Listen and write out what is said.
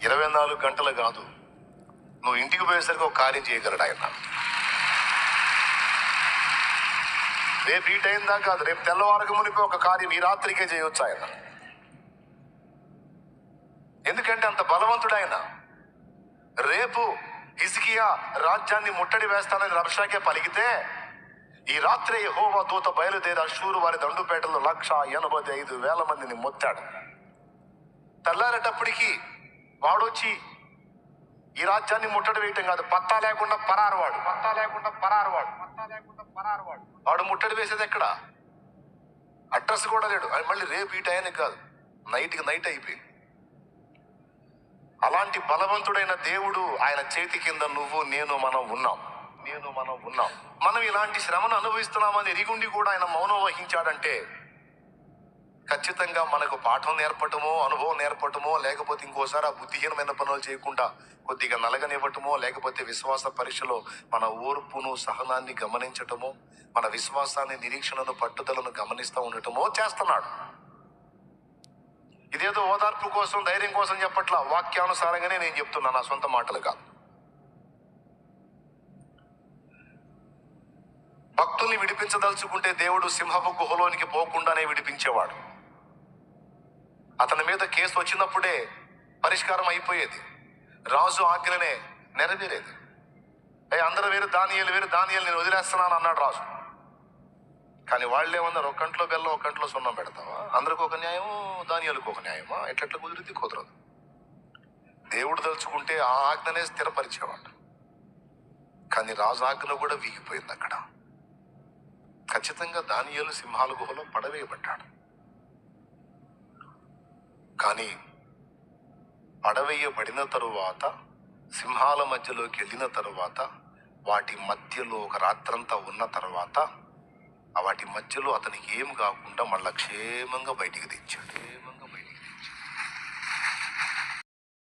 24 గంటలు కాదు, నువ్వు ఇంటికి పోయేసరికి ఒక కార్యం చేయగలడు ఆయన. రేపు ఈ టైం దాకా కాదు, రేపు తెల్లవారకు మునిపి ఒక కార్యం ఈ రాత్రికే చేయొచ్చు ఆయన. ఎందుకంటే అంత బలవంతుడు ఆయన. రేపు హిజ్కియా రాజ్యాన్ని ముట్టడి వేస్తానని రబ్షాకే పలికితే, ఈ రాత్రి యెహోవా దూత బయలుదేరి అష్షూరు వారి దండుపేటలో 185,000 మందిని మొత్తాడు. తెల్లారేటప్పటికి వాడొచ్చి ఈ రాజ్యాన్ని ముట్టడి వేయటం కాదు, పత్తా లేకుండా పరారువాడు. వాడు ముట్టడి వేసేది ఎక్కడ? అడ్రస్ కూడా లేడు. మళ్ళీ రేపు ఈ టైంకి కాదు, నైట్కి నైట్ అయిపోయింది. అలాంటి బలవంతుడైన దేవుడు ఆయన చేతి కింద మనం ఉన్నాం. మనం ఇలాంటి శ్రమను అనుభవిస్తున్నామని ఎరిగుండి కూడా ఆయన మౌనం వహించాడంటే ఖచ్చితంగా మనకు పాఠం నేర్పటమో, అనుభవం నేర్పటమో, లేకపోతే ఇంకోసారి ఆ బుద్ధిహీనమైన పనులు చేయకుండా కొద్దిగా నలగనివ్వటమో, లేకపోతే విశ్వాస పరీక్షలో మన ఓర్పును, సహనాన్ని గమనించటమో, మన విశ్వాసాన్ని, నిరీక్షణను, పట్టుదలను గమనిస్తూ ఉండటమో చేస్తున్నాడు. ఇదేదో ఓదార్పు కోసం, ధైర్యం కోసం చెప్పట్లా, వాక్యానుసారంగానే నేను చెప్తున్నా, నా సొంత మాటలు కాదు. భక్తుల్ని విడిపించదలుచుకుంటే దేవుడు సింహపు గుహలోనికి పోకుండానే విడిపించేవాడు. అతని మీద కేసు వచ్చినప్పుడే పరిష్కారం అయిపోయేది, రాజు ఆజ్ఞనే నెరవేరేది. అందరూ వేరు, దానియేలు నేను వదిలేస్తున్నాను అన్నాడు రాజు. కానీ వాళ్ళేమన్నారు, ఒక కంట్లో బెల్లం ఒక కంట్లో సున్నం పెడతావా? అందరికి ఒక న్యాయము, దానియేలుకు ఒక న్యాయమా? ఎట్లెట్లా కుదరదు. దేవుడు తలుచుకుంటే ఆ ఆజ్ఞనే స్థిరపరిచేవాడు. కానీ రాజు ఆజ్ఞ కూడా వీగిపోయింది అక్కడ. ఖచ్చితంగా దానియేలు సింహాల గుహలో పడవేయబడ్డాడు. కానీ పడవేయబడిన తరువాత, సింహాల మధ్యలోకి వెళ్ళిన తరువాత, వాటి మధ్యలో ఒక రాత్రంతా ఉన్న తర్వాత, వాటి మధ్యలో అతనికి ఏం కాకుండా మళ్ళా క్షేమంగా బయటికి తెచ్చాడు.